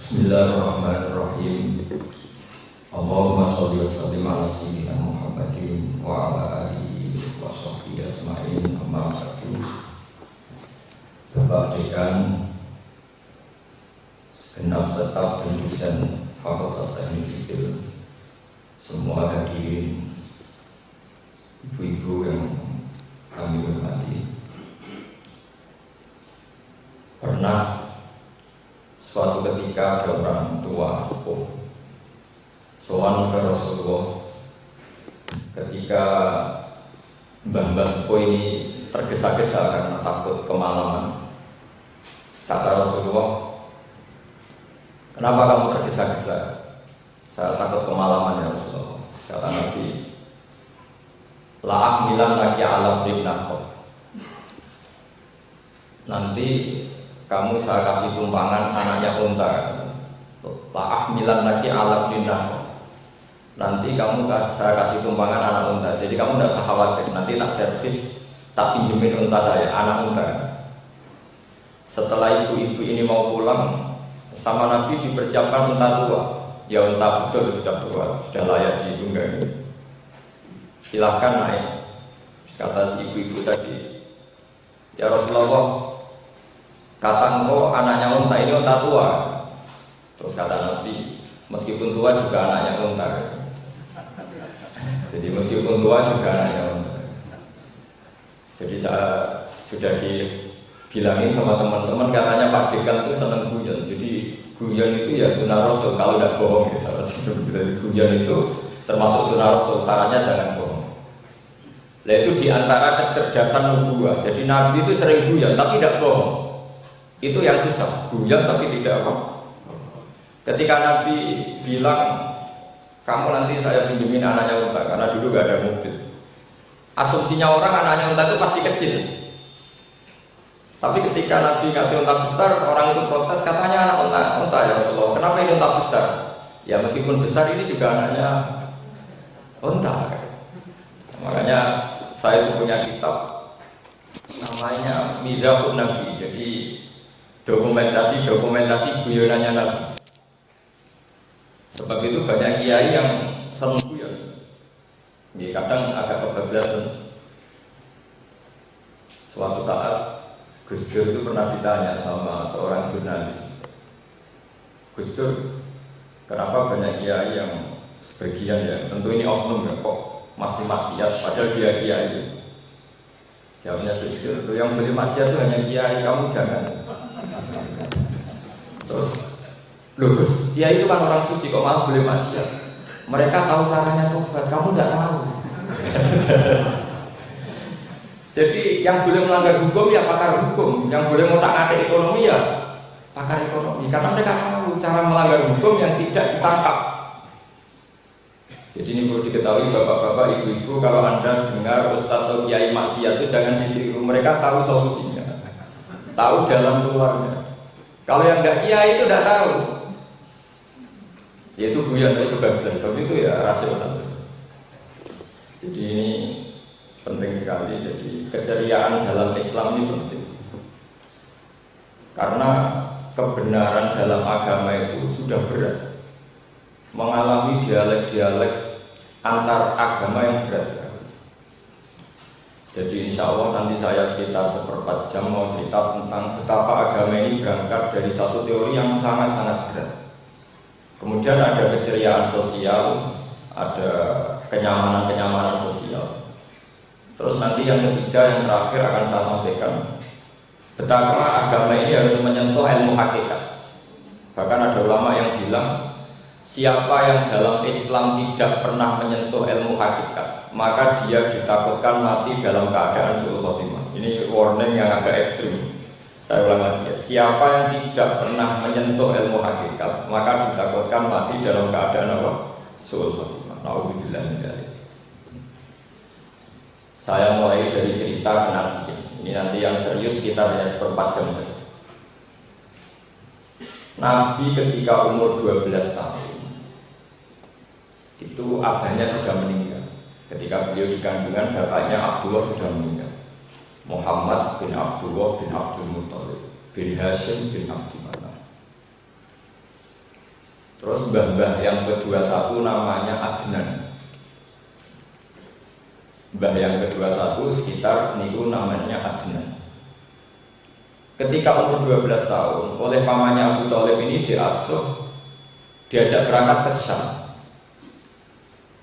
Bismillahirrahmanirrahim. Allahumma sholli wa sallim ala sayyidina Muhammadin wa ala alihi wa sahbihi ajma'in. Amma ba'du. Bapak Dekan, segenap staf dan dosen Fakultas Teknik Sipil, semua hadirin, ibu-ibu yang kami hormati. Pernah suatu ketika ada orang tua sepuh sowan ke Rasulullah ketika mbah-mbah sepuh ini tergesa-gesa karena takut kemalaman. Kata Rasulullah, "Kenapa kamu tergesa-gesa?" "Saya takut kemalaman ya Rasulullah." Kata Nabi, "La ahmilan laki ala brinnahu." Nanti kamu saya kasih tumpangan anaknya unta. La ahmilan laki ala brinnahu. Nanti kamu saya kasih tumpangan anak unta. Jadi kamu tidak usah khawatir. Nanti tak servis, tak pinjemin unta saya, anak unta. Setelah ibu-ibu ini mau pulang, sama Nabi dipersiapkan unta tua. Ya unta betul sudah tua, sudah layak ditunggangi. Silahkan naik. Kata si ibu-ibu tadi, "Ya Rasulullah, kata engkau anaknya unta ini unta tua." Terus kata Nabi, "Meskipun tua juga anaknya unta." Jadi meskipun tua juga anaknya unta. Jadi saya sudah dibilangin sama teman-teman, katanya Pak Dekan itu seneng guyon. Jadi guyon itu ya sunnah Rasul, kalau tidak bohong ya sahabat. Jadi guyon itu termasuk sunnah Rasul, sarannya jangan bohong. Nah itu diantara kecerdasan nubuwah. Jadi Nabi itu sering guyon tapi tidak bohong. Itu yang susah, guyon tapi tidak apa. Ketika Nabi bilang, "Kamu nanti saya pinjemin anaknya unta," karena dulu gak ada mobil. Asumsinya orang anaknya unta itu pasti kecil. Tapi ketika Nabi kasih unta besar, orang itu protes, katanya anak unta ya Rasulullah. "Kenapa ini unta besar?" "Ya meskipun besar ini juga anaknya unta." Makanya saya punya kitab namanya Mizahun Nabi. Jadi dokumentasi guyonannya Nabi. Sebab itu banyak kiai yang senang guyon. Kadang agak kebablasan. Suatu saat Gus Dur itu pernah ditanya sama seorang jurnalis, "Gus Dur, kenapa banyak kiai yang sebagian ya, tentu ini oknum ya, kok masih maksiat padahal dia kiai?" Jawabnya Gus Dur, "Yang boleh maksiat itu hanya kiai, kamu jangan." Terus, "Loh Gus, kiai itu kan orang suci, kok malah boleh maksiat? Mereka tahu caranya tobat, kamu tidak tahu." Jadi yang boleh melanggar hukum ya pakar hukum, yang boleh ngotak-atik ekonomi ya pakar ekonomi, karena mereka tahu cara melanggar hukum yang tidak ditangkap. Jadi ini perlu diketahui bapak-bapak, ibu-ibu, kalau Anda dengar ustadz atau kiai maksiat itu jangan ditiru, mereka tahu solusinya, tahu jalan keluarnya. Kalau yang tidak kiai itu tidak tahu, yaitu guyon, itu bablas, tapi itu ya rasional. Jadi ini penting sekali. Jadi keceriaan dalam Islam ini penting, karena kebenaran dalam agama itu sudah berat, mengalami dialek-dialek antar agama yang berat sekali. Jadi insya Allah nanti saya sekitar 1/4 jam mau cerita tentang betapa agama ini berangkat dari satu teori yang sangat-sangat berat. Kemudian ada keceriaan sosial, ada kenyamanan sosial. Terus nanti yang ketiga, yang terakhir akan saya sampaikan betapa agama ini harus menyentuh ilmu hakikat. Bahkan ada ulama yang bilang, siapa yang dalam Islam tidak pernah menyentuh ilmu hakikat, maka dia ditakutkan mati dalam keadaan su'ul khotimah. Ini warning yang agak ekstrim. Saya ulang lagi ya, siapa yang tidak pernah menyentuh ilmu hakikat, maka ditakutkan mati dalam keadaan apa? Su'ul khotimah. Na'udzubillah min dzalik. Saya mulai dari cerita kenabian. Ini nanti yang serius kita hanya 1/4 jam saja. Nabi ketika umur 12 tahun itu abahnya sudah meninggal. Ketika beliau di kandungan, bapaknya Abdullah sudah meninggal. Muhammad bin Abdullah bin Abdul Muthalib bin Hashim bin Abdi Manaf. Terus mbah-mbah yang ke-21 namanya Adnan. Mbah yang ke-21 sekitar niku namanya Adnan. Ketika umur 12 tahun, oleh pamannya Abu Thalib ini diasuh, diajak berangkat ke Syam.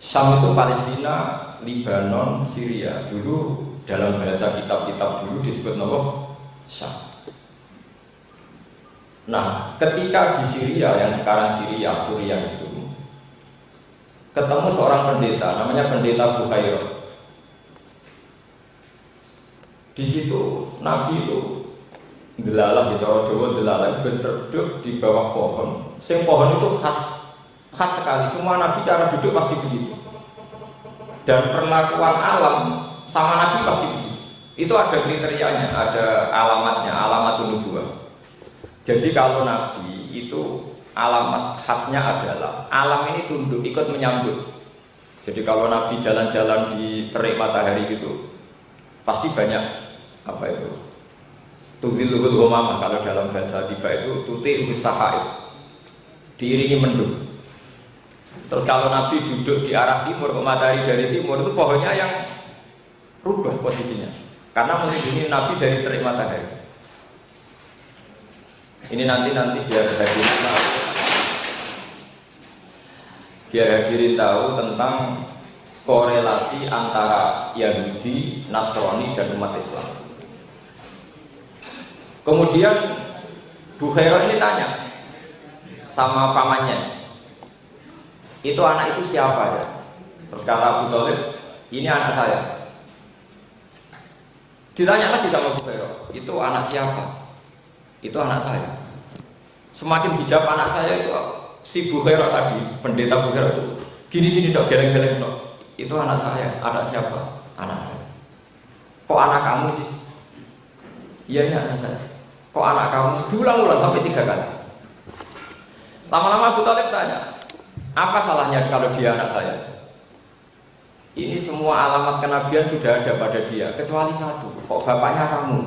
Syam itu Palestina, Libanon, Syria. Dulu dalam bahasa kitab-kitab dulu disebut nama Syam. Nah, ketika di Syria, yang sekarang Syria, Suriah itu, ketemu seorang pendeta, namanya pendeta Bukhairah. Di situ Nabi itu delalah, gitu orang Jawa delalah, berduduk di bawah pohon. Sing pohon itu khas sekali. Semua Nabi cara duduk pasti begitu. Dan perlakuan alam sama Nabi pasti begitu. Itu ada kriterianya, ada alamatnya, alamatun nubuwah. Jadi kalau Nabi itu alamat khasnya adalah alam ini tunduk, ikut menyambut. Jadi kalau Nabi jalan-jalan di terik matahari gitu, pasti banyak apa itu? Tudhilul ghamamah, kalau dalam bahasa tiba itu tuti usahaib, diiringi mendung. Terus kalau Nabi duduk di arah timur, ke matahari dari timur, itu pohonnya yang rubah posisinya, karena melindungi Nabi dari terik matahari. Ini nanti biar hadirin tahu tentang korelasi antara Yahudi, Nasrani dan umat Islam. Kemudian Bukhairah ini tanya sama pamannya, itu anak itu siapa ya? Terus kata Abu Thalib, ini anak saya. Ditanya lagi sama Bukhairah, itu anak siapa? Itu anak saya. Semakin dijawab anak saya itu si Bukhairah tadi, pendeta Bukhairah itu gini-gini dok, geleng-geleng dok. Itu anak saya. Anak siapa? Anak saya. Kok anak kamu sih? Iya ini anak saya. Kok anak kamu? Diulang-ulang sampai 3 kali. Lama-lama Abu Thalib tanya, apa salahnya kalau dia anak saya? Ini semua alamat kenabian sudah ada pada dia, kecuali satu. Kok bapaknya kamu?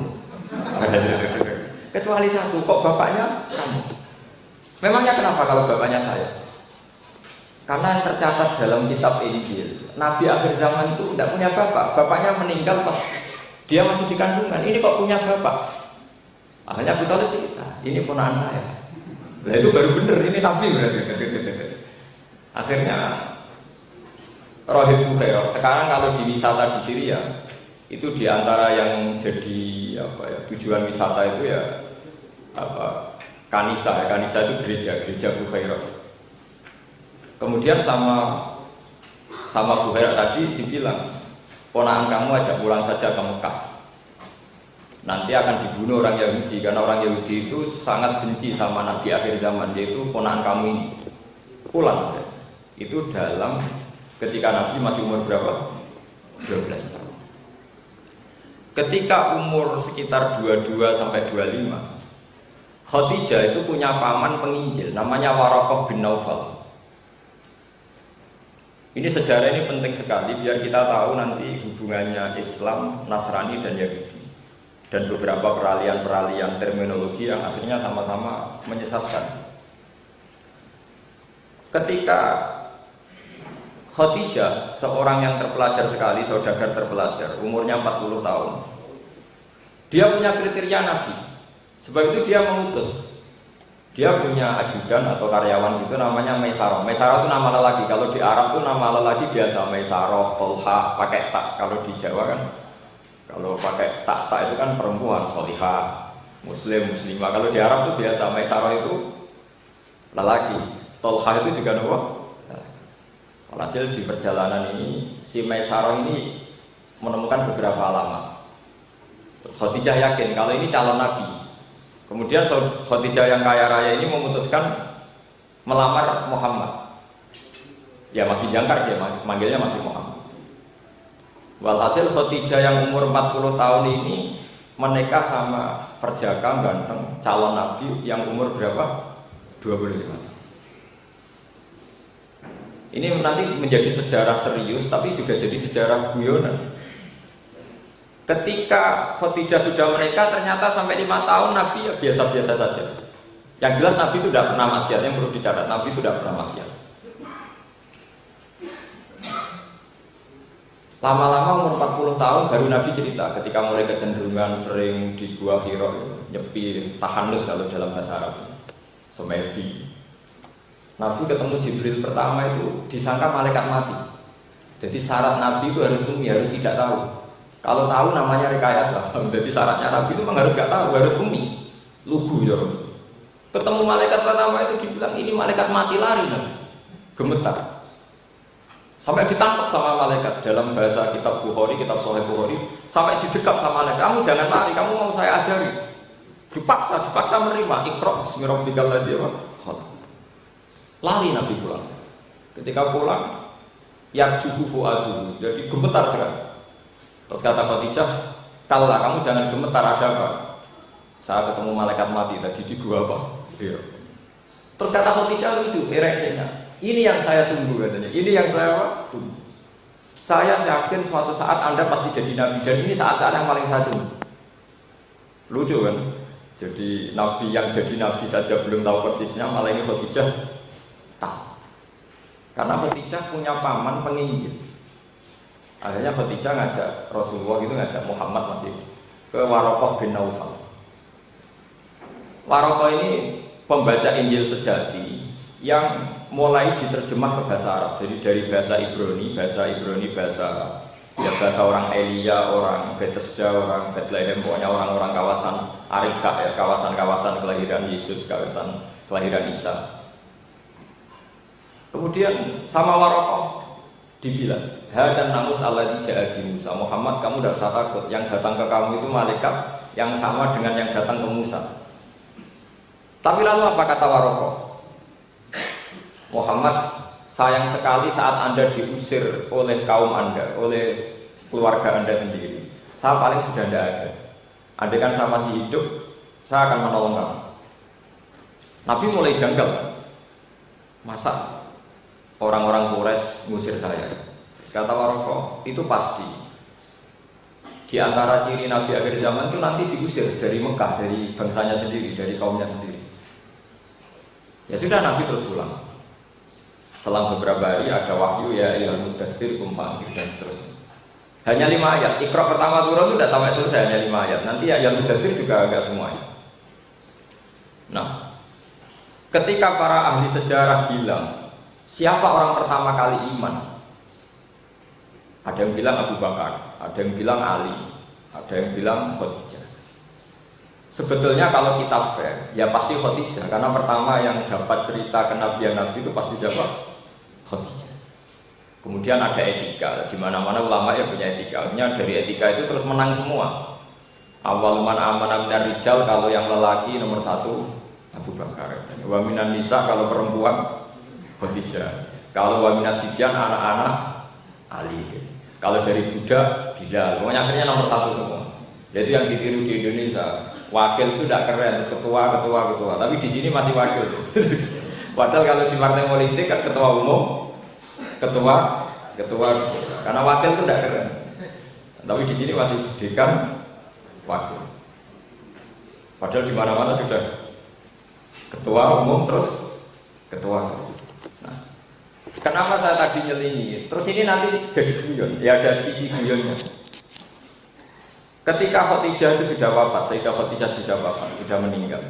Kecuali satu, kok bapaknya kamu? Memangnya kenapa kalau bapaknya saya? Karena yang tercatat dalam kitab Injil, Nabi akhir zaman itu tidak punya bapak. Bapaknya meninggal pas dia masih di kandungan. Ini kok punya bapak? Akhirnya Abu Thalib cerita, ini ponakan saya. Nah itu baru bener, ini Nabi berarti. Akhirnya Rohib Bukhairah. Sekarang kalau di wisata di Syria, itu diantara yang jadi apa ya, tujuan wisata itu ya apa, Kanisa itu gereja Bukhairah. Kemudian sama Bukhairah tadi dibilang, ponakan kamu ajak pulang saja ke Mekah, nanti akan dibunuh orang Yahudi, karena orang Yahudi itu sangat benci sama Nabi akhir zaman, yaitu ponakan kamu ini. Pulang. Itu dalam ketika Nabi masih umur berapa? 12 tahun. Ketika umur sekitar 22 sampai 25, Khadijah itu punya paman penginjil namanya Waraqah bin Naufal. Ini sejarah ini penting sekali biar kita tahu nanti hubungannya Islam, Nasrani dan Yahudi, dan beberapa peralihan-peralihan terminologi yang akhirnya sama-sama menyesatkan. Ketika Khadijah, seorang yang terpelajar sekali, saudagar terpelajar, umurnya 40 tahun, dia punya kriteria Nabi. Sebab itu dia mengutus. Dia punya ajudan atau karyawan gitu namanya Maisarah. Maisarah itu nama lelaki. Kalau di Arab itu nama lelaki biasa Maisarah, Tolha, pakai tak. Kalau di Jawa kan, kalau pakai tak itu kan perempuan, Solihah, Muslim, Muslimah. Kalau di Arab itu biasa Maisarah itu lelaki. Tolha itu juga nama. Hasil di perjalanan ini si Maisarah ini menemukan beberapa alamat. Terus Khadijah yakin kalau ini calon Nabi. Kemudian Khadijah yang kaya raya ini memutuskan melamar Muhammad. Ya masih jangkar dia, manggilnya masih Muhammad. Walhasil Khadijah yang umur 40 tahun ini menikah sama perjaka ganteng calon Nabi yang umur berapa? 25 tahun. Ini nanti menjadi sejarah serius tapi juga jadi sejarah guyonan. Ketika Khadijah sudah menikah, ternyata sampai 5 tahun Nabi ya biasa-biasa saja. Yang jelas Nabi itu tidak pernah maksiat, yang perlu dicatat Nabi itu tidak pernah maksiat. Lama-lama umur 40 tahun baru Nabi cerita ketika mulai kecenderungan sering di Gua Hira nyepi tahanus kalau dalam bahasa Arab semedi. Nabi ketemu Jibril pertama itu disangka malaikat mati. Jadi syarat Nabi itu harus umi, harus tidak tahu. Kalau tahu namanya rekayasa. Jadi syaratnya Nabi itu memang harus tidak tahu, harus umi. Lugu ya. Ketemu malaikat pertama itu dibilang ini malaikat mati, lari Nabi. Gemetar. Sampai ditangkap sama malaikat dalam bahasa kitab Bukhari, kitab Sahih Bukhari, sampai didekap sama malaikat. Kamu jangan lari, kamu mau saya ajari. Dipaksa menerima. Iqra bismi rabbikal ladzi khalaq. Lari Nabi pulang. Ketika pulang, yarjufu fuadu, jadi gemetar sekali. Terus kata Khadijah, "Kalla, kamu jangan gemetar, ada apa? Saya ketemu malaikat mati tadi di gua apa?" Iya. Terus kata Khadijah lucu, reaksinya. Ini yang saya tunggu katanya. Ini yang saya tunggu. Saya yakin suatu saat Anda pasti jadi nabi dan ini saat-saat yang paling saya tunggu. Lucu kan? Jadi nabi yang jadi nabi saja belum tahu persisnya, malah ini Khadijah tahu. Karena Khadijah punya paman penginjil. Akhirnya Khadijah ngajak Rasulullah itu ngajak Muhammad masih ke Waraqah bin Naufal. Waraqah ini pembaca Injil sejati yang mulai diterjemah ke bahasa Arab. Jadi dari bahasa Ibrani, bahasa orang Elia, orang Bethesda, orang Bethlehem, pokoknya orang-orang kawasan Arifka, ya, kawasan-kawasan kelahiran Yesus, kawasan kelahiran Isa. Kemudian sama Waraqah dibilang, "Hadan namus alladzi ja'a bi Musa." Muhammad, kamu tidak usah takut, yang datang ke kamu itu malaikat yang sama dengan yang datang ke Musa. Tapi lalu apa kata Waraqah? Muhammad, sayang sekali saat Anda diusir oleh kaum Anda, oleh keluarga Anda sendiri. Saya paling sudah tidak ada. Andai kan saya masih hidup, saya akan menolong kamu. Nabi mulai janggal. Masa orang-orang Quraisy ngusir saya? Kata Waraqah, itu pasti. Di antara ciri Nabi akhir zaman itu nanti diusir dari Mekah, dari bangsanya sendiri, dari kaumnya sendiri. Ya sudah, Nabi terus pulang. Selang beberapa hari ada wahyu, ya ayyuhal muddatsir qum fa'anzir, dan seterusnya. Hanya 5 ayat. Iqra pertama turun itu tidak sampai selesai, hanya 5 ayat. Nanti ya ayyuhal muddatsir juga agak semuanya. Nah, ketika para ahli sejarah bilang siapa orang pertama kali iman, ada yang bilang Abu Bakar, ada yang bilang Ali, ada yang bilang Khadijah. Sebetulnya kalau kita fair, ya pasti Khadijah, karena pertama yang dapat cerita kenabian Nabi itu pasti siapa? Khadijah. Kemudian ada etika, di mana-mana ulama ya punya etika. Akhirnya dari etika itu terus menang semua. Awal man amana minar rijal, kalau yang lelaki nomor 1 Abu Bakar. Wa minan nisa, kalau perempuan Khadijah. Kalau wa minas sibyan, anak-anak Ali. Kalau dari budak Bilal. Pokoknya akhirnya nomor 1 semua. Itu yang ditiru di Indonesia. Wakil itu tidak keren, terus ketua. Tapi di sini masih wakil. Padahal kalau di partai politik kan ketua umum, ketua, karena wakil itu tidak keren. Tapi di sini masih dekan, wakil. Padahal di mana-mana sudah ketua umum terus ketua. Nah, kenapa saya tadi nyelingi? Terus ini nanti jadi guyon. Ya ada sisi guyonnya. Ketika Khadijah itu sudah wafat, Sayyidah Khadijah sudah wafat, sudah meninggal.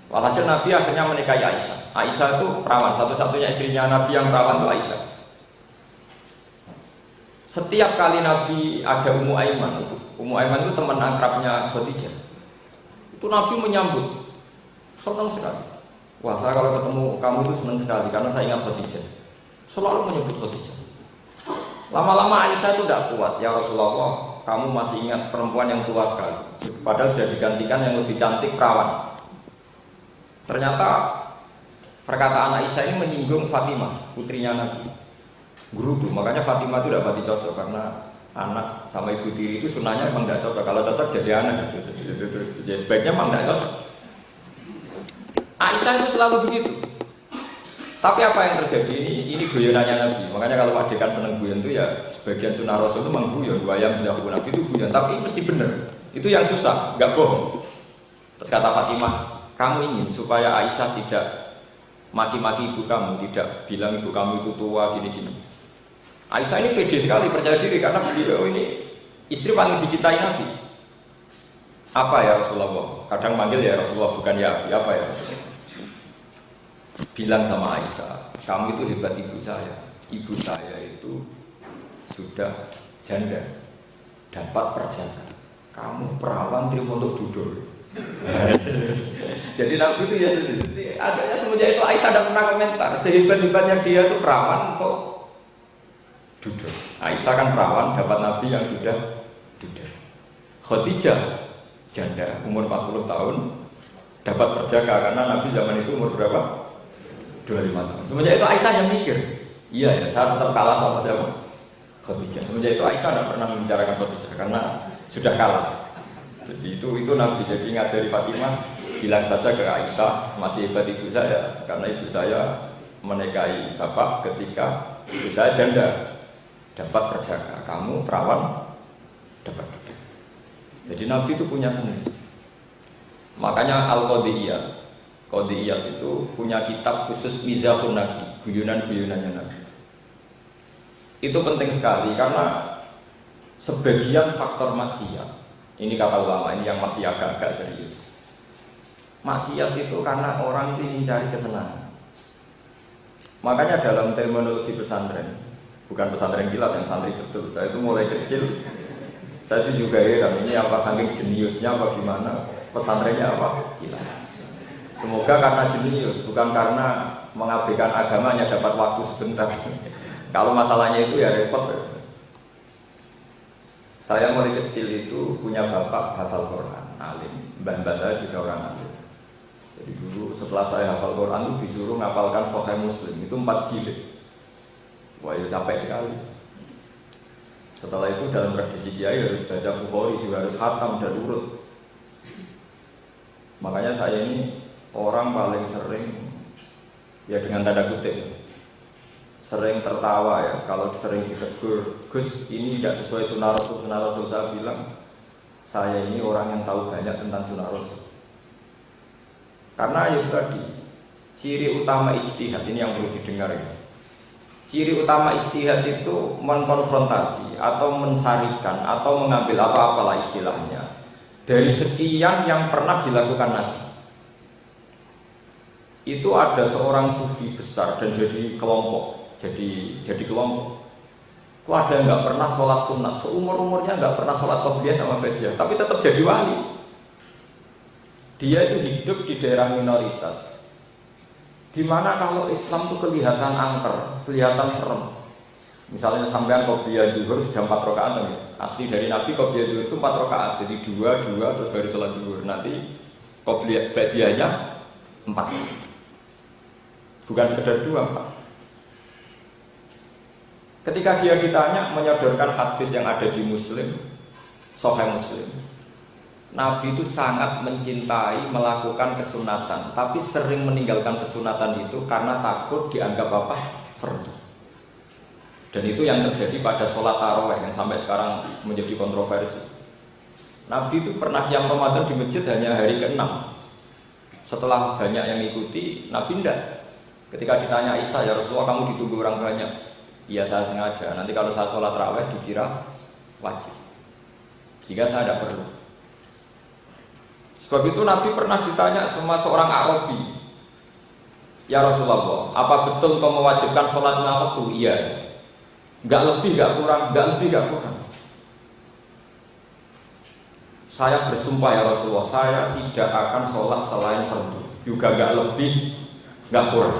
Walhasil Nabi akhirnya menikahi Aisyah. Aisyah itu perawan, satu-satunya istrinya Nabi yang perawan itu Aisyah. Setiap kali Nabi ada Ummu Aiman itu teman akrabnya Khadijah. Itu Nabi menyambut, senang sekali. Wah, saya kalau ketemu kamu itu senang sekali karena saya ingat Khadijah. Selalu menyebut Khadijah. Lama-lama Aisyah itu tidak kuat, ya Rasulullah, kamu masih ingat perempuan yang tua sekali. Padahal sudah digantikan yang lebih cantik perawan. Ternyata perkataan Aisyah ini menyinggung Fatimah, putrinya Nabi. Gerudu, makanya Fatimah itu tidak pati cocok karena anak sama ibu tiri itu sunahnya memang tidak cocok. Kalau cocok jadi anak, ya sebaiknya memang tidak cocok. Aisyah itu selalu begitu. Tapi apa yang terjadi ini guyonannya Nabi. Makanya kalau Pak Dekan seneng guyon itu ya sebagian sunnah Rasul itu memang guyon. Wayam zahu Nabi itu guyon, tapi mesti benar. Itu yang susah, nggak bohong. Terus kata Fatimah, kamu ingin supaya Aisyah tidak maki-maki ibu kamu, tidak bilang ibu kamu itu tua gini-gini. Aisyah ini pede sekali, percaya diri karena beliau ini istri paling dicintai Nabi. Apa ya Rasulullah? Kadang manggil ya Rasulullah, bukan ya Abi. Apa ya Rasulullah? Bilang sama Aisyah, kamu itu hebat ibu saya. Ibu saya itu sudah janda, dapat perjaka. Kamu perawan terima untuk duduk. Jadi Nabi itu ya adanya semenjak itu Aisyah tidak pernah komentar. Sehebat-hebatnya dia itu perawan untuk duduk. Aisyah kan perawan dapat Nabi yang sudah duduk. Khadijah janda umur 40 tahun dapat perjaka karena Nabi zaman itu umur berapa? 25 tahun. Semenjak itu Aisyah yang mikir, iya ya saya tetap kalah sama siapa? Khadijah. Semenjak itu Aisyah tidak pernah membicarakan Khadijah karena sudah kalah. Jadi itu Nabi jadi ngajari Fatimah, bilang saja ke Aisyah masih hebat ibu saya karena ibu saya menikahi bapak ketika ibu saya janda dapat perjaka, kamu perawan dapat duduk. Jadi Nabi itu punya seni. Makanya Qadiyat itu punya kitab khusus Mizahun Nabi, guyonan-guyonannya Nabi. Itu penting sekali karena sebagian faktor maksiat, ini kata ulama ini yang masih agak-agak serius. Maksiat itu karena orang itu ingin cari kesenangan. Makanya dalam terminologi pesantren, bukan pesantren kilat yang santri betul. Saya itu mulai kecil, saya itu juga heran ini apa saking jeniusnya apa gimana pesantrennya apa kilat. Semoga karena jenius, bukan karena mengabaikan agamanya dapat waktu sebentar. Kalau masalahnya itu ya repot. Saya mulai kecil itu punya bapak hafal Quran, alim. Mbah-mbah saya juga orang alim. Jadi dulu setelah saya hafal Quran itu disuruh ngapalkan Sahih Muslim, itu 4 jilid. Wah ya capek sekali. Setelah itu dalam tradisi kiai harus baca Bukhari, juga harus khatam dan urut. Makanya saya ini orang paling sering, ya dengan tanda kutip, sering tertawa ya kalau sering ditegur, Gus ini tidak sesuai sunnah Rasul. Sunnah Rasul saya bilang, saya ini orang yang tahu banyak tentang sunnah Rasul. Karena itu tadi, ciri utama ijtihad ini yang perlu didengar ya. Ciri utama ijtihad itu mengkonfrontasi atau mensarikan atau mengambil apa-apalah istilahnya dari sekian yang pernah dilakukan Nabi. Itu ada seorang sufi besar dan jadi kelompok, jadi kelompok. Kok ada yang nggak pernah sholat sunat, seumur-umurnya nggak pernah sholat qobliyah sama ba'diyah, tapi tetap jadi wali. Dia itu hidup di daerah minoritas, dimana kalau Islam itu kelihatan angker, kelihatan serem. Misalnya sampean qobliyah zuhur sudah 4 rakaat, asli dari Nabi qobliyah zuhur itu 4 rakaat, jadi 2 terus baru sholat zuhur. Nanti qobliyah ba'diyahnya 4 rakaat. Bukan sekedar 2, Pak. Ketika dia ditanya menyodorkan hadis yang ada di Muslim, Sahih Muslim, Nabi itu sangat mencintai melakukan kesunatan, tapi sering meninggalkan kesunatan itu karena takut dianggap apa? Fardhu. Dan itu yang terjadi pada sholat tarawih yang sampai sekarang menjadi kontroversi. Nabi itu pernah qiyam Ramadan di masjid hanya hari ke-6. Setelah banyak yang ikuti, Nabi tidak. Ketika ditanya Aisyah, ya Rasulullah kamu ditunggu orang banyak. Iya saya sengaja, nanti kalau saya sholat tarawih dikira wajib, sehingga saya tidak perlu. Sebab itu Nabi pernah ditanya sama seorang Arabi, ya Rasulullah, apa betul kau mewajibkan sholat 5 waktu? Iya. Enggak lebih, enggak kurang, enggak lebih, enggak kurang. Saya bersumpah ya Rasulullah, saya tidak akan sholat selain fardu, juga enggak lebih, enggak kurang.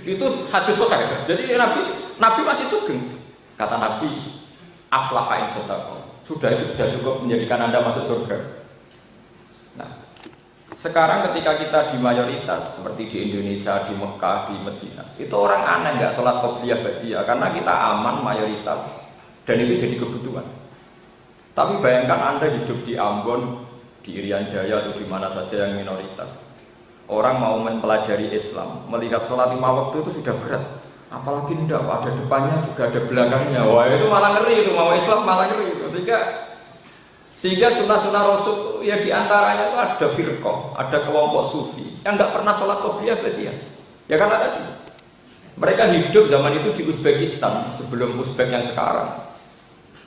Itu hadis sahih. Jadi Nabi masih sugeng. Kata Nabi, aflaha in sadaqah. Sudah itu sudah cukup menjadikan Anda masuk surga. Nah, sekarang ketika kita di mayoritas seperti di Indonesia, di Mekah, di Medina, itu orang aneh nggak sholat qobliyah ba'diyah karena kita aman mayoritas dan itu jadi kebutuhan. Tapi bayangkan Anda hidup di Ambon, di Irian Jaya atau di mana saja yang minoritas. Orang mau mempelajari Islam, melihat sholat 5 waktu itu sudah berat. Apalagi tidak ada depannya juga ada belakangnya. Wah itu malah ngeri itu, mau Islam malah ngeri itu. Sehingga sunnah-sunnah Rasul ya diantaranya itu ada firqah, ada kelompok sufi yang nggak pernah sholat qobliyah ba'diyah? Ya karena tadi mereka hidup zaman itu di Uzbekistan sebelum Uzbek yang sekarang.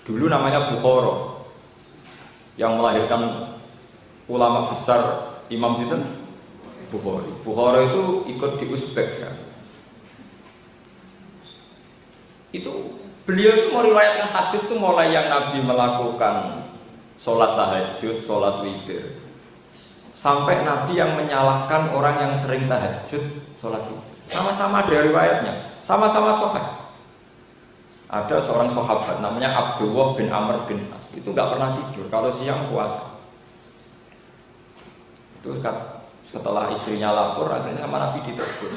Dulu namanya Bukhara, yang melahirkan ulama besar Imam Sinten Bukhari. Bukhara itu ikut di Uzbek sekarang. Itu beliau itu meriwayatkan hadis itu mulai yang Nabi melakukan sholat tahajud, sholat witir, sampai Nabi yang menyalahkan orang yang sering tahajud, sholat witir. Sama-sama ada riwayatnya, sama-sama sahih. Ada seorang sahabat namanya Abdullah bin Amr bin As, itu nggak pernah tidur kalau siang puasa. Itu setelah istrinya lapor, akhirnya sama Nabi ditegur.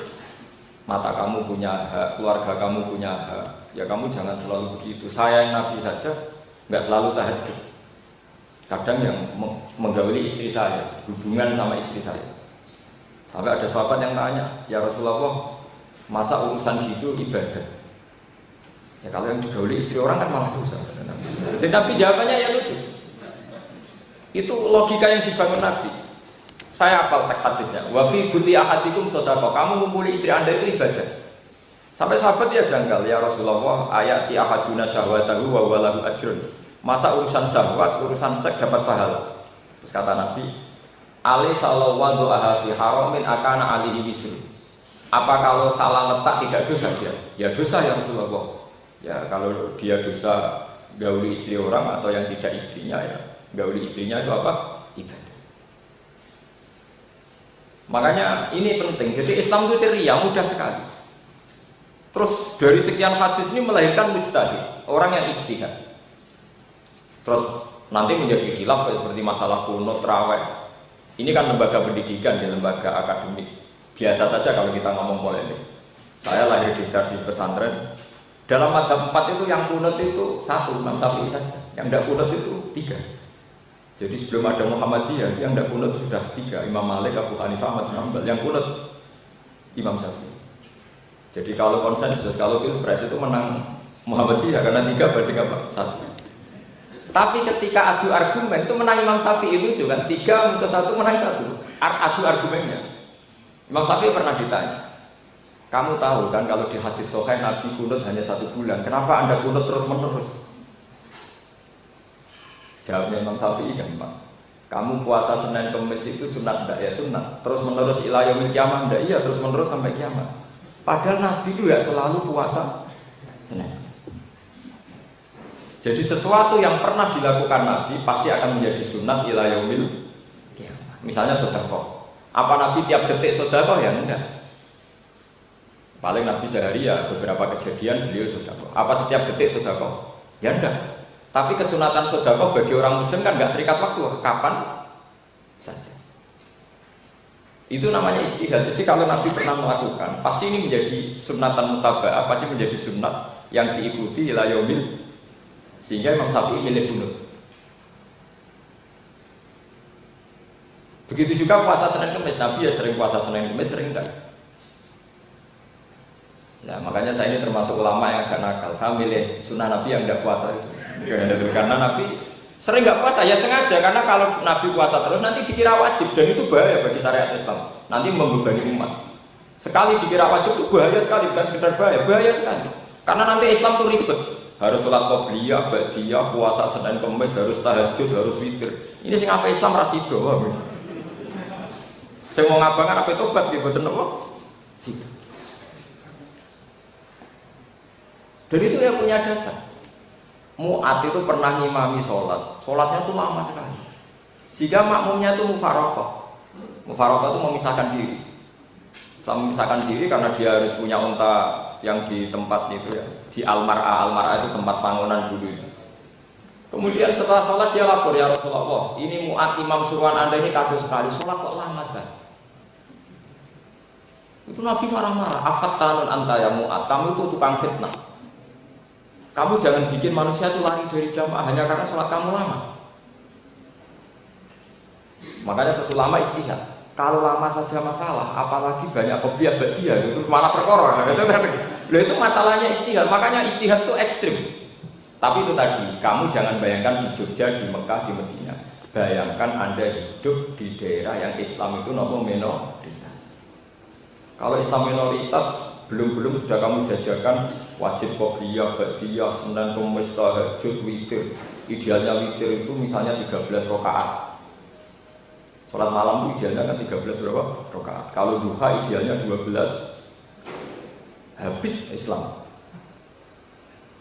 Mata kamu punya hak, keluarga kamu punya hak. Ya kamu jangan selalu begitu. Saya yang Nabi saja nggak selalu tahajud. Kadang yang menggauli istri saya, hubungan sama istri saya. Sampai ada sahabat yang tanya, ya Rasulullah, masa urusan gitu ibadah? Ya kalau yang digauli istri orang kan malah dosa. Tapi jawabannya ya lucu. Itu logika yang dibangun Nabi. Saya hafal teks hadisnya. Wa fi buti ahadikum sedekah. Kamu ngumpuli istri Anda itu ibadah. Sampai sahabat dia janggal, ya Rasulullah, ayati ahaduna syahwatahu wa walahu ajrun. Masa urusan syahwat, urusan seks dapat pahala. Terus kata Nabi, Ali sallallahu doa fi haramin akana alihi wisru. Apa kalau salah letak tidak dosa dia? Ya dosa ya Rasulullah. Ya kalau dia dosa gauli istri orang atau yang tidak istrinya, ya gauli istrinya itu apa? Ibadah. Makanya ini penting. Jadi Islam itu ceria, mudah sekali. Terus dari sekian hadis ini melahirkan mujtahid, orang yang ijtihad. Terus nanti menjadi khilaf seperti masalah kunut, tarawih. Ini kan lembaga pendidikan, di lembaga akademik. Biasa saja kalau kita ngomong polemik. Saya lahir di Darsis pesantren. Dalam madzhab 4 itu yang kunut itu 1, Imam Syafi'i saja. Yang tidak kunut itu 3. Jadi sebelum ada Muhammadiyah, yang tidak kunut sudah 3. Imam Malik, Abu Hanifah, Ahmad bin Hanbal. Yang kunut Imam Syafi'i. Jadi kalau konsensus, kalau pilpres itu menang Muhammadiyah karena 3 banding 1. Tapi ketika adu argumen itu menang Imam Syafi'i itu juga 3 musuh 1 menang 1. Adu argumennya. Imam Syafi'i pernah ditanya, kamu tahu kan kalau di hadis sahih Nabi kunut hanya 1 bulan, kenapa Anda kunut terus menerus? Jawabnya Imam Syafi'i gampang. Kamu puasa Senin Kamis itu sunat enggak? Ya sunat. Terus menerus ila yaumil kiamah enggak? Iya, terus menerus sampai kiamat. Padahal Nabi itu ya selalu puasa Senin. Jadi sesuatu yang pernah dilakukan Nabi pasti akan menjadi sunat ila yaumil kiamah. Misalnya sedekah. Apa Nabi tiap detik sedekah? Ya enggak. Paling Nabi sehari ya beberapa kejadian beliau sedekah. Apa setiap detik sedekah? Ya enggak. Tapi kesunatan sedekah bagi orang muslim kan enggak terikat waktu, kapan saja. Itu namanya istihad. Jadi kalau Nabi pernah melakukan, pasti ini menjadi sunatan mutaba'ah, pasti menjadi sunat yang diikuti ila yaumil. Sehingga Imam Syafi'i milih kunut. Begitu juga puasa Senin Kamis. Nabi ya sering puasa Senin Kamis, sering enggak. Nah, makanya saya ini termasuk ulama yang agak nakal. Saya milih sunnah Nabi yang enggak puasa. Karena Nabi sering nggak puasa ya sengaja, karena kalau Nabi puasa terus nanti dikira wajib dan itu bahaya bagi syariat Islam. Nanti membebani umat. Sekali dikira wajib itu bahaya sekali, bukan sekedar bahaya sekali. Karena nanti Islam itu ribet. Harus sholat qobliyah, ba'diyah, puasa Senin Kamis, harus tahajud, harus witir. Ini sing apa Islam rasido. Saya mau ngabangan apa tobat gitu, betul apa? Situ. Dan itu yang punya dasar. Mu'ad itu pernah ngimami sholatnya itu lama sekali, sehingga makmumnya itu mufarokoh. Mufarokoh itu memisahkan diri. Setelah memisahkan diri karena dia harus punya unta yang di tempat itu ya, di Al-Mar'ah itu tempat panggonan dulu. Kemudian setelah sholat dia lapor, ya Rasulullah, ini Mu'ad imam suruhan Anda ini kacau sekali, sholat kok lama sekali. Itu Nabi marah-marah, afattanun anta ya Mu'ad, kamu itu tukang fitnah. Kamu jangan bikin manusia itu lari dari jamaah hanya karena sholat kamu lama. Makanya terus ulama istihad. Kalau lama saja masalah, apalagi banyak qobliyah ba'diyah itu malah perkara. Itu masalahnya istihad. Makanya istihad itu ekstrim. Tapi itu tadi, kamu jangan bayangkan di Jogja, di Mekah, di Medina. Bayangkan Anda hidup di daerah yang Islam itu minoritas. Kalau Islam minoritas belum sudah kamu jajakan wajib qobliyah, ba'diyah, Senin, Kamis, tahajud, witir. Idealnya witir itu misalnya 13 rakaat. Sholat malam itu idealnya kan 13 berapa? Rakaat. Kalau duha idealnya 12. Habis Islam.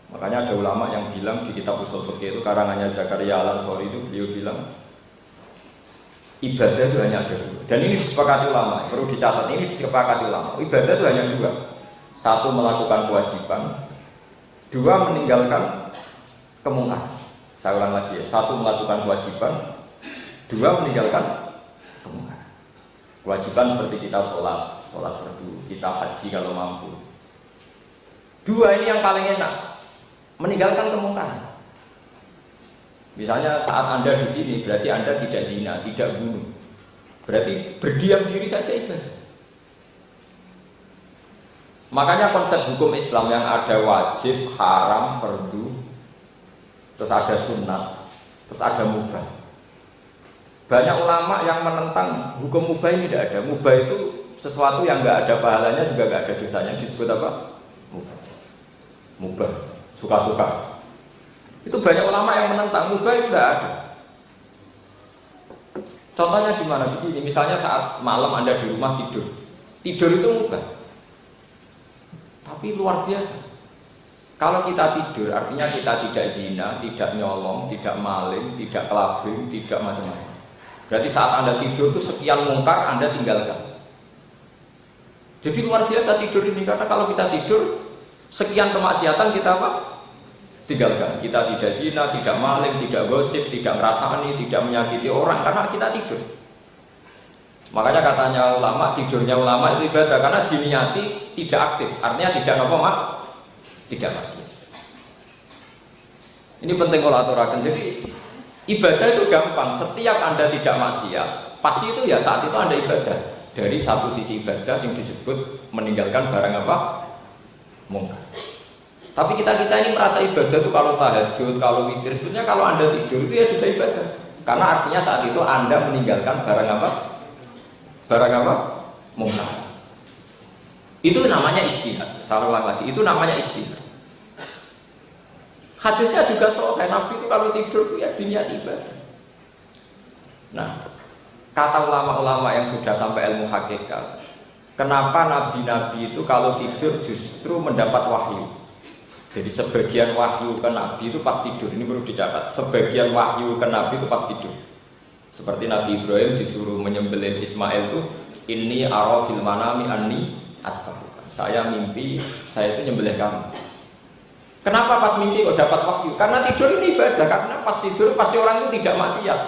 Makanya ada ulama yang bilang di kitab usul fikih itu karangannya Zakaria Al-Ansori itu beliau bilang ibadah itu hanya ada dua. Dan ini disepakati ulama, perlu dicatat, ini disepakati ulama. Ibadah itu hanya dua. Satu melakukan kewajiban, dua meninggalkan kemungkaran. Saya ulang lagi ya, satu melakukan kewajiban, dua meninggalkan kemungkaran. Kewajiban seperti kita sholat fardu, kita haji kalau mampu. Dua ini yang paling enak, meninggalkan kemungkaran. Misalnya saat Anda di sini berarti Anda tidak zina, tidak bunuh. Berarti berdiam diri saja ibadah. Makanya konsep hukum Islam yang ada wajib, haram, fardu, terus ada sunat, terus ada mubah. Banyak ulama yang menentang hukum mubah ini tidak ada. Mubah itu sesuatu yang nggak ada pahalanya juga nggak ada dosanya. Disebut apa? Mubah. Mubah, suka-suka. Itu banyak ulama yang menentang mubah itu tidak ada. Contohnya gimana? Begini, misalnya saat malam Anda di rumah tidur itu mubah. Tapi luar biasa. Kalau kita tidur, artinya kita tidak zina, tidak nyolong, tidak maling, tidak kelabing, tidak macam-macam. Berarti saat Anda tidur itu sekian mungkar Anda tinggalkan. Jadi luar biasa tidur ini, karena kalau kita tidur sekian kemaksiatan kita apa? Tinggalkan. Kita tidak zina, tidak maling, tidak gosip, tidak ngerasani, tidak menyakiti orang karena kita tidur. Makanya katanya ulama, tidurnya ulama itu ibadah karena diniati tidak aktif. Artinya tidak apa-apa, tidak maksiat. Ini penting kalau aturakan. Jadi ibadah itu gampang. Setiap Anda tidak maksiat, pasti itu ya saat itu Anda ibadah. Dari satu sisi ibadah yang disebut meninggalkan barang apa? Mungkar. Tapi kita ini merasa ibadah itu kalau tahajud, kalau witir, sebenarnya kalau Anda tidur itu ya sudah ibadah. Karena artinya saat itu Anda meninggalkan barang apa? Barang apa? Mungkar. Itu namanya ijtihad. Saya ulang lagi, itu namanya ijtihad. Hadisnya juga soal Nabi itu kalau tidur itu ya diniat ibadah. Nah, kata ulama-ulama yang sudah sampai ilmu hakikat, kenapa nabi-nabi itu kalau tidur justru mendapat wahyu? Jadi sebagian wahyu ke Nabi itu pas tidur, ini perlu dicatat. Sebagian wahyu ke Nabi itu pas tidur. Seperti Nabi Ibrahim disuruh menyembelih Ismail itu, inni ara fil manami anni atba'uka. Saya mimpi, saya itu nyembelih kamu. Kenapa pas mimpi kok dapat wahyu? Karena tidur ini ibadah, karena pas tidur pasti orang itu tidak maksiat.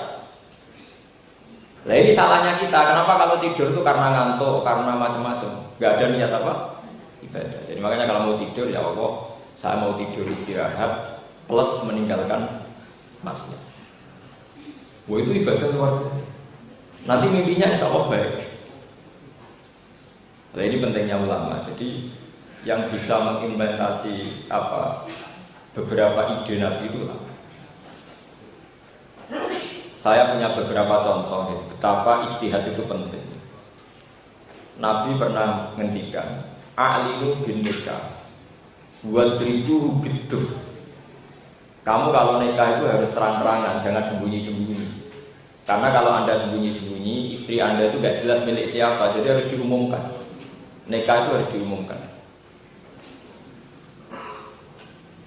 Nah ini salahnya kita, kenapa kalau tidur itu karena ngantuk, karena macam-macam, nggak ada niat apa? Ibadah. Jadi makanya kalau mau tidur ya Allah, saya mau tidur istirahat plus meninggalkan maksiat. Wah itu ibadah luar biasa. Nanti mimpinya insya Allah baik. Nah ini pentingnya ulama. Jadi yang bisa mengimplementasi apa beberapa ide Nabi itu lah. Saya punya beberapa contoh betapa ijtihad itu penting. Nabi pernah ngendikan a'linu bin nikah wadribu gitu. Kamu kalau nikah itu harus terang-terangan, jangan sembunyi-sembunyi. Karena kalau Anda sembunyi-sembunyi, istri Anda itu gak jelas milik siapa, jadi harus diumumkan. Nikah itu harus diumumkan.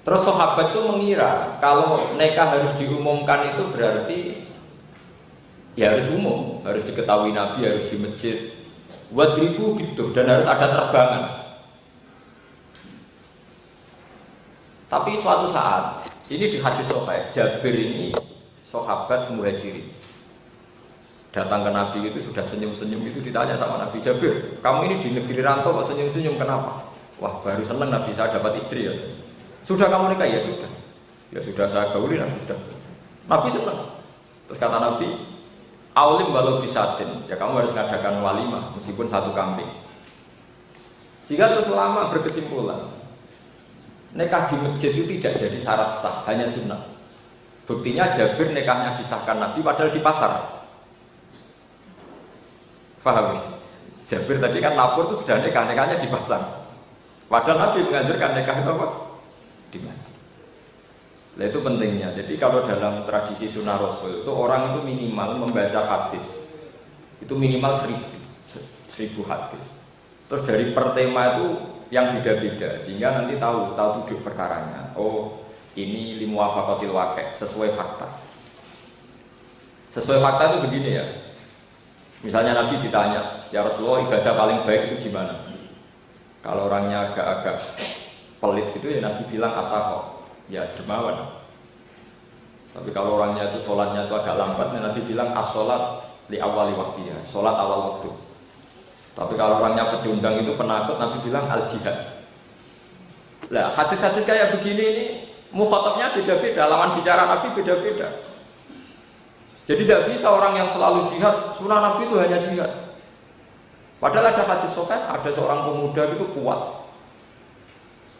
Terus sahabat itu mengira kalau nikah harus diumumkan itu berarti ya harus umum, harus diketahui Nabi, harus di masjid. Wadribu gitu, dan harus ada terbangan. Tapi suatu saat, ini di hadis Sahih, Jabir ini sahabat muhajirin datang ke Nabi itu sudah senyum-senyum, itu ditanya sama Nabi, Jabir, kamu ini di negeri rantau kok senyum-senyum, kenapa? Wah baru senang Nabi, saya dapat istri ya. Sudah kamu nikah? Ya sudah. Ya sudah saya gauli Nabi sudah. Nabi senang. Terus kata Nabi, aulim walau bisatin, ya kamu harus ngadakan walimah meskipun satu kambing. Sehingga terus ulama berkesimpulan, nikah di masjid itu tidak jadi syarat sah, hanya sunnah. Buktinya Jabir nikahnya disahkan Nabi padahal di pasar. Paham? Jabir tadi kan lapor itu sudah nikahnya dipasang. Padahal Nabi mengajarkan nikah itu apa? Di masjid. Nah itu pentingnya. Jadi kalau dalam tradisi sunnah Rasul itu orang itu minimal membaca hadis itu minimal 1000 hadis. Terus dari per tema itu yang beda-beda sehingga nanti tahu duduk perkaranya. Oh ini limuwafaqatil waqi' sesuai fakta. Sesuai fakta itu begini ya. Misalnya Nabi ditanya, ya Rasulullah ibadah paling baik itu gimana? Kalau orangnya agak-agak pelit gitu ya Nabi bilang as-sakha, ya dermawan. Tapi kalau orangnya itu sholatnya itu agak lambat, ya Nabi bilang as-sholat li awali waktiha, sholat awal waktu. Tapi kalau orangnya pecundang itu penakut, Nabi bilang al-jihad. Nah hadis-hadis kayak begini ini mukhatabnya beda-beda, lawan bicara Nabi beda-beda. Jadi tidak bisa orang yang selalu jihad, sunnah Nabi itu hanya jihad. Padahal ada hadis sahih, ada seorang pemuda itu kuat.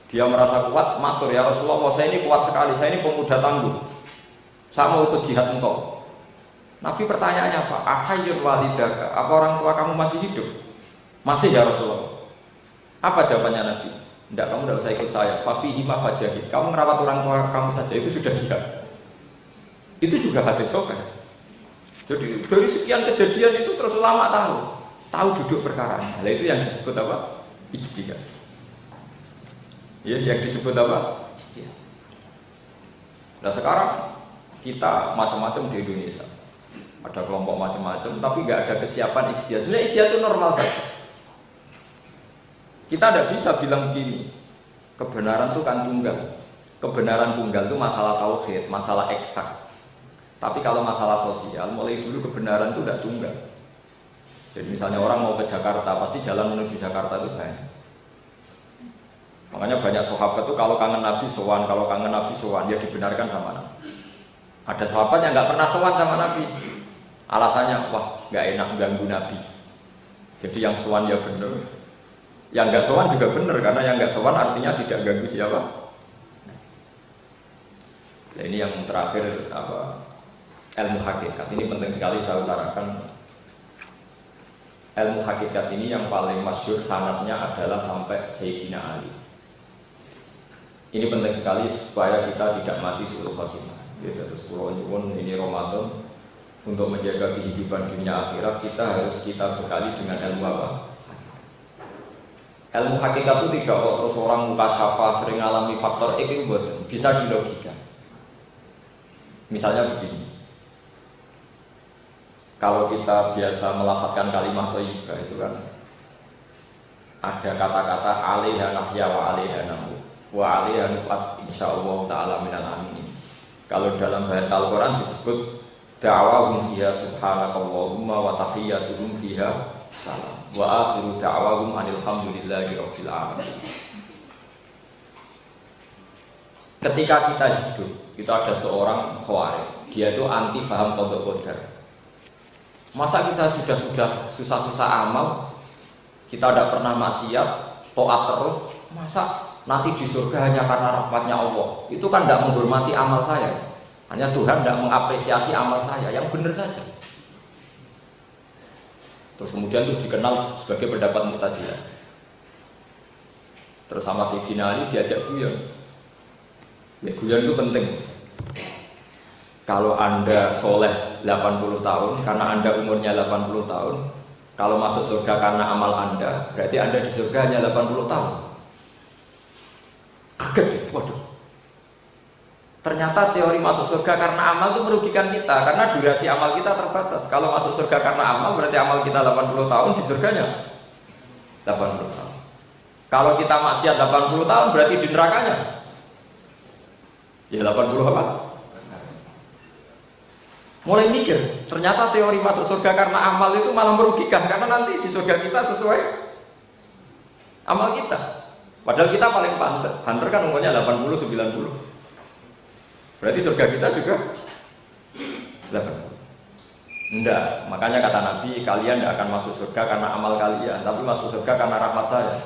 Dia merasa kuat, matur ya Rasulullah, saya ini kuat sekali, saya ini pemuda tangguh. Saya mau ikut jihad engkau. Nabi pertanyaannya apa? Ahayyun walidaka, apa orang tua kamu masih hidup? Masih ya Rasulullah. Apa jawabannya Nabi? Tidak, kamu tidak usah ikut saya. Fafihi ma fajahid. Kamu merawat orang tua kamu saja, itu sudah jihad. Itu juga hadis sahih. Jadi dari sekian kejadian itu terus ulama tahu duduk perkara. Nah itu yang disebut apa? Ijtihad. Ya, yang disebut apa? Ijtihad. Nah sekarang kita macam-macam di Indonesia. Ada kelompok macam-macam, tapi nggak ada kesiapan ijtihad. Sebenarnya ijtihad itu normal saja. Kita tidak bisa bilang begini. Kebenaran itu kan tunggal. Kebenaran tunggal itu masalah tauhid, masalah eksak. Tapi kalau masalah sosial, mulai dulu kebenaran itu tidak tunggal. Jadi misalnya orang mau ke Jakarta, pasti jalan menuju Jakarta itu banyak. Makanya banyak sahabat itu kalau kangen Nabi sowan, kalau kangen Nabi sowan, dia dibenarkan sama Nabi. Ada sahabat yang nggak pernah sowan sama Nabi. Alasannya, wah nggak enak ganggu Nabi. Jadi yang sowan ya benar, yang nggak sowan juga benar, karena yang nggak sowan artinya tidak ganggu siapa. Nah, ini yang terakhir apa? Ilmu hakikat ini penting sekali saya utarakan. Ilmu hakikat ini yang paling masyhur sanadnya adalah sampai Sayyidina Ali. Ini penting sekali supaya kita tidak mati suul khatimah. Jadi terus kula nyuwun ini Ramadan untuk menjaga kehidupan dunia akhirat kita harus kita bekali dengan ilmu apa? Ilmu hakikat itu tidak kok terus orang muka syafa sering alami faktor X itu bisa dilogika. Misalnya begini. Kalau kita biasa melafadzkan kalimat thayyibah itu kan ada kata-kata alaiha nahya wa alaiha namut wa alaiha nufat insyaallah ta'ala minal amin. Kalau dalam bahasa Al-Quran disebut da'wahum fiha subhanakallahumma wa tahiyyatuhum fiha salam wa akhiru da'wahum alhamdulillahi rabbil alamin. Ketika kita hidup, itu ada seorang khawarij, dia itu anti paham qada qadar. Masa kita sudah susah-susah amal, kita tidak pernah maksiat, taat terus, masa nanti di surga hanya karena rahmatnya Allah? Itu kan tidak menghormati amal saya. Hanya Tuhan tidak mengapresiasi amal saya, yang benar saja. Terus kemudian itu dikenal sebagai pendapat Mu'tazilah. Terus sama Sayyidina Ali diajak guyon. Ya guyon itu penting. Kalau Anda soleh 80 tahun, karena Anda umurnya 80 tahun, kalau masuk surga karena amal Anda, berarti Anda di surga hanya 80 tahun. Kaget ya, waduh. Ternyata teori masuk surga karena amal itu merugikan kita, karena durasi amal kita terbatas. Kalau masuk surga karena amal, berarti amal kita 80 tahun, di surganya 80 tahun. Kalau kita maksiat 80 tahun, berarti di nerakanya ya 80 apa? Mulai mikir, ternyata teori masuk surga karena amal itu malah merugikan, karena nanti di surga kita sesuai amal kita. Padahal kita paling banter kan umurnya 80-90. Berarti surga kita juga 80. Enggak, makanya kata Nabi, kalian tidak akan masuk surga karena amal kalian, tapi masuk surga karena rahmat saya.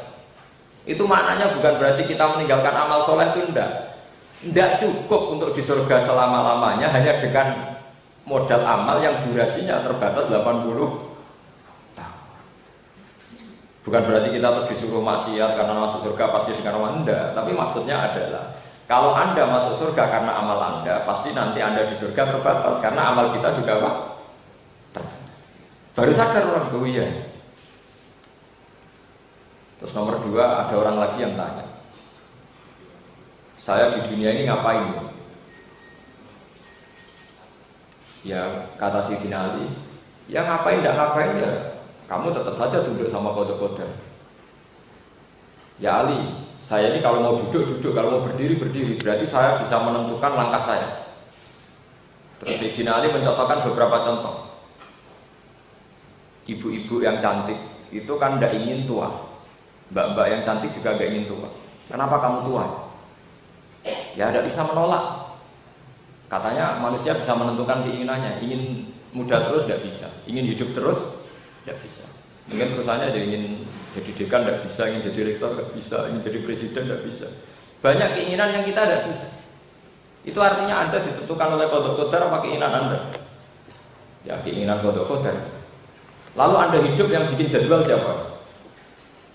Itu maknanya bukan berarti kita meninggalkan amal soleh itu enggak. Enggak cukup untuk di surga selama-lamanya hanya dengan modal amal yang durasinya terbatas 80 tahun. Bukan berarti kita terus disuruh maksiat karena masuk surga pasti dengan amal, enggak. Tapi maksudnya adalah kalau Anda masuk surga karena amal Anda, pasti nanti Anda di surga terbatas karena amal kita juga apa? Terbatas. Baru sadar orang, oh iya. Terus nomor 2, ada orang lagi yang tanya, saya di dunia ini ngapain ya? Ya kata Sayyidina Ali, ya ngapain, enggak ngapain ya, kamu tetap saja tunduk sama qada. Ya Ali, saya ini kalau mau duduk, kalau mau berdiri, berarti saya bisa menentukan langkah saya. Terus Sayyidina Ali mencontohkan beberapa contoh. Ibu-ibu yang cantik itu kan tidak ingin tua. Mbak-mbak yang cantik juga tidak ingin tua. Kenapa kamu tua? Ya tidak bisa menolak. Katanya manusia bisa menentukan keinginannya. Ingin muda terus tidak bisa, ingin hidup terus tidak bisa. Mungkin perusahaannya ada ingin jadi dekan tidak bisa, ingin jadi rektor tidak bisa, ingin jadi presiden tidak bisa. Banyak keinginan yang kita tidak bisa. Itu artinya Anda ditentukan oleh qada qadar apa keinginan Anda? Ya keinginan qada qadar. Lalu Anda hidup yang bikin jadwal siapa?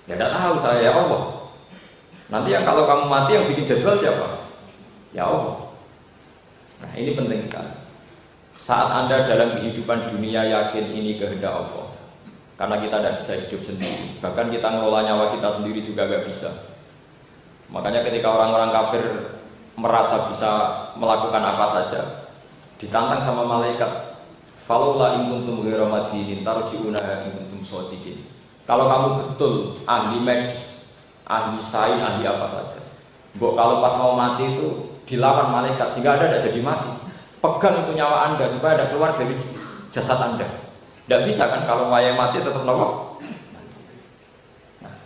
Ya tidak tahu, saya ya Allah. Nanti yang kalau kamu mati yang bikin jadwal siapa? Ya Allah. Nah ini penting sekali. Saat Anda dalam kehidupan dunia yakin ini kehendak Allah, karena kita tidak bisa hidup sendiri, bahkan kita ngelola nyawa kita sendiri juga gak bisa. Makanya ketika orang-orang kafir merasa bisa melakukan apa saja, ditantang sama malaikat, falaula in kuntum ghairu madinin tarji'una in kuntum shadiqin. Kalau kamu betul ahli medis, ahli sains, ahli apa saja, kalau pas mau mati itu dilawan malaikat sehingga Anda tidak jadi mati. Pegang itu nyawa Anda supaya tidak keluar dari jasad Anda. Tidak bisa kan kalau wayang mati tetap nongol. Nah,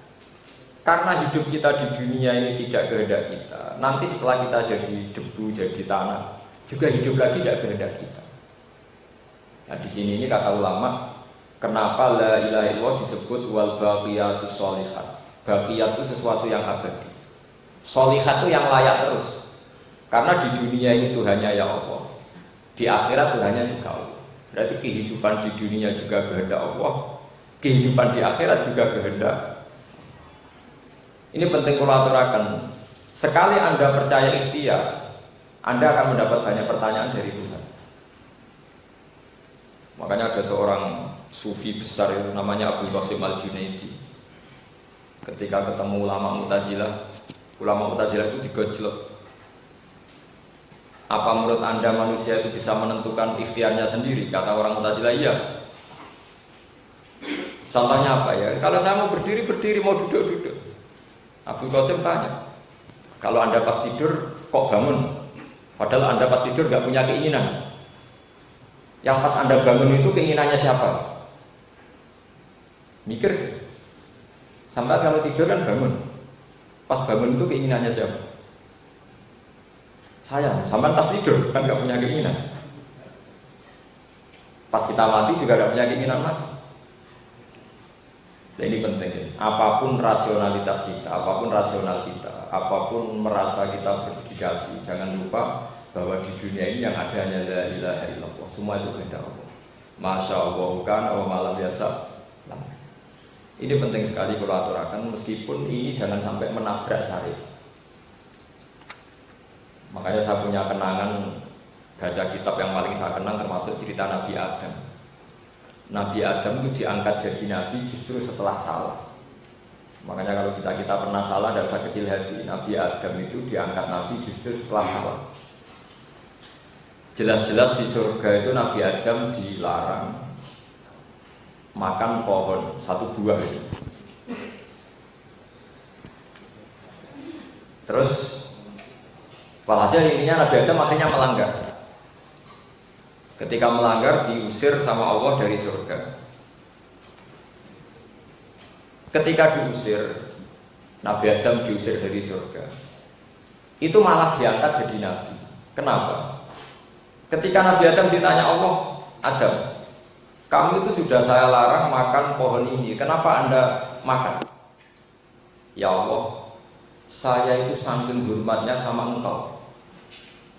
karena hidup kita di dunia ini tidak kehendak kita. Nanti setelah kita jadi debu, jadi tanah, juga hidup lagi tidak kehendak kita. Nah di sini ini kata ulama, kenapa la ilaha illallah disebut wal baqiyatus sholihat. Baqiyat itu sesuatu yang abadi. Sholihat itu yang layak terus. Karena di dunia ini Tuhannya ya Allah. Di akhirat Tuhannya juga Allah. Berarti kehidupan di dunia juga kehendak Allah, kehidupan di akhirat juga kehendak. Ini penting kalau aturakan. Sekali Anda percaya ikhtiar, Anda akan mendapat banyak pertanyaan dari Tuhan. Makanya ada seorang sufi besar itu namanya Abdul Qasim Al-Junaidi. Ketika ketemu ulama Mu'tazilah itu digojlok. Apa menurut Anda manusia itu bisa menentukan ikhtiarnya sendiri? Kata orang Mu'tazilah, iya. Contohnya apa ya? Kalau saya mau berdiri, mau duduk. Abdul Qasim tanya, kalau Anda pas tidur, kok bangun? Padahal Anda pas tidur gak punya keinginan. Yang pas Anda bangun itu keinginannya siapa? Mikir. Sampai kalau tidur kan bangun. Pas bangun itu keinginannya siapa? Saya, sampai pas tidur kan gak punya keinginan. Pas kita mati juga gak punya keinginan mati. Nah, ini penting ya. Apapun rasionalitas kita, apapun rasional kita, apapun merasa kita berdedikasi, jangan lupa bahwa di dunia ini yang ada hanya la ilaha illallah. Semua itu kehendak Allah. Masya Allah kan Allah malam biasa. Ini penting sekali kalau aturakan, meskipun ini jangan sampai menabrak syariat. Makanya saya punya kenangan baca kitab yang paling saya kenang termasuk cerita Nabi Adam. Nabi Adam itu diangkat jadi nabi justru setelah salah. Makanya kalau kita pernah salah dan usah kecil hati. Nabi Adam itu diangkat nabi justru setelah salah. Jelas-jelas di surga itu Nabi Adam dilarang makan pohon satu buah itu. Terus walhasil intinya Nabi Adam akhirnya melanggar. Ketika melanggar diusir sama Allah dari surga. Ketika diusir, Nabi Adam diusir dari surga, itu malah diangkat jadi nabi. Kenapa? Ketika Nabi Adam ditanya Allah, Adam, kamu itu sudah saya larang makan pohon ini, kenapa Anda makan? Ya Allah, saya itu saking hormatnya sama engkau.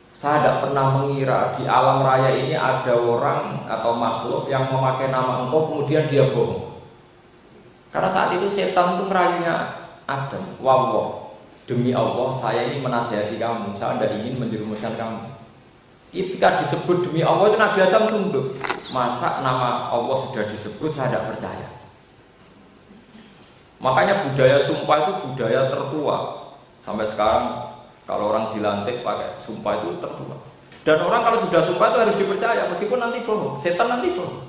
Saya tidak pernah mengira di alam raya ini ada orang atau makhluk yang memakai nama engkau kemudian dia bohong. Karena saat itu setan itu merayunya Adam, wallah, demi Allah saya ini menasihati kamu, saya tidak ingin menjerumuskan kamu. Ketika disebut demi Allah itu Nabi Adam tunduk. Masa nama Allah sudah disebut saya tidak percaya. Makanya budaya sumpah itu budaya tertua. Sampai sekarang kalau orang dilantik pakai sumpah itu tertua. Dan orang kalau sudah sumpah itu harus dipercaya meskipun nanti bohong, setan nanti bohong.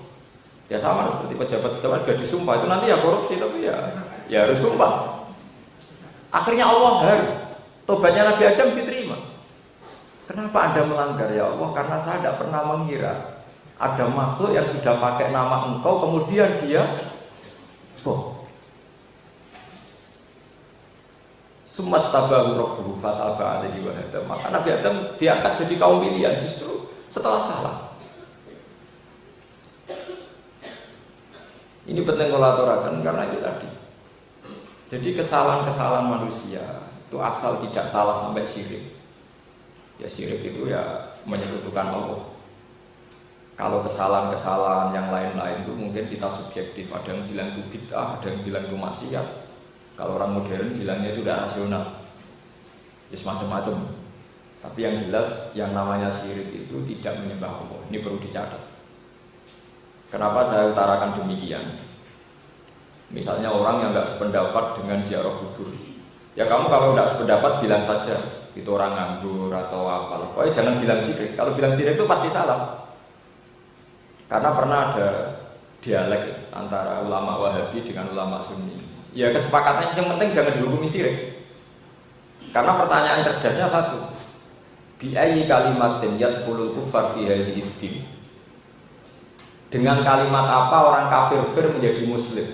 Ya sama seperti pejabat-pejabat sudah disumpah itu nanti ya korupsi tapi ya harus sumpah. Akhirnya Allah harus tobatnya Nabi Adam diterima. Kenapa Anda melanggar ya Allah? Karena saya tidak pernah mengira ada makhluk yang sudah pakai nama engkau kemudian dia bohong. Sumat tabahu rabbuhu fataba alaihi wa hada. Maka Nabi Adam diangkat jadi kaum pilihan justru setelah salah. Ini penting kalau aturakan karena itu tadi. Jadi kesalahan-kesalahan manusia itu asal tidak salah sampai syirik. Ya syirik itu ya menyekutukan Allah. Kalau kesalahan-kesalahan yang lain-lain itu mungkin kita subjektif. Ada yang bilang itu bid'ah, ada yang bilang itu maksiat. Kalau orang modern bilangnya itu tidak rasional, ya semacam-macam. Tapi yang jelas, yang namanya syirik itu tidak menyembah Allah. Ini perlu dicatat. Kenapa saya utarakan demikian? Misalnya orang yang nggak sependapat dengan ziarah kubur, ya kamu kalau nggak sependapat bilang saja itu orang nganggur atau apa. Pokoknya jangan bilang syirik. Kalau bilang syirik itu pasti salah. Karena pernah ada dialek antara ulama Wahabi dengan ulama Sunni. Ya kesepakatannya yang penting jangan dihukumi syirik. Karena pertanyaan cerdasnya satu. Bi ayyi kalimatin yadkhulul kufar fi hadhihi din. Dengan kalimat apa orang kafir menjadi muslim?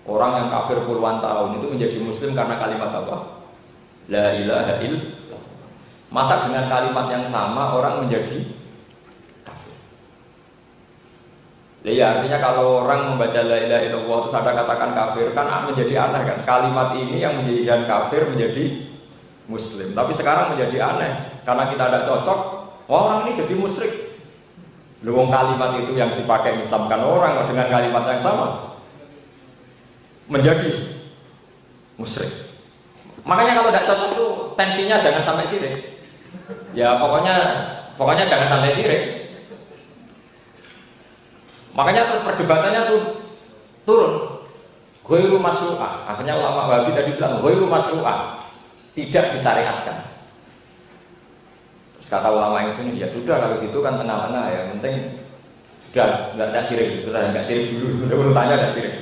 Orang yang kafir puluhan tahun itu menjadi muslim karena kalimat apa? La ilaha illallah. Masa dengan kalimat yang sama orang menjadi kafir? Ya artinya kalau orang membaca la ilaha illallah terus ada katakan kafir kan menjadi aneh kan? Kalimat ini yang menjadikan kafir menjadi muslim. Tapi sekarang menjadi aneh karena kita tidak cocok. Wah, orang ini jadi musyrik. Luwung kalimat itu yang dipakai Islamkan orang dengan kalimat yang sama menjadi musyrik. Makanya kalau tidak cocok itu tensinya jangan sampai syirik. Ya pokoknya jangan sampai syirik. Makanya terus perdebatannya tuh turun. Ghairu masyru'ah. Akhirnya ulama Wahabi tadi bilang ghairu masyru'ah, tidak disyariatkan. Terus kata ulama yang sini, ya sudah kalau gitu kan tengah-tengah ya, penting sudah nggak syirik, sudah nggak syirik dulu, sudah urutannya nggak syirik.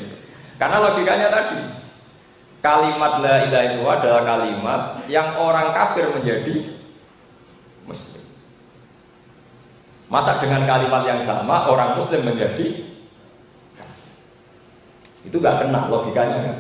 Karena logikanya tadi, kalimat la ilaha illallah adalah kalimat yang orang kafir menjadi muslim. Masa dengan kalimat yang sama orang muslim menjadi kafir? Itu nggak kena logikanya kan?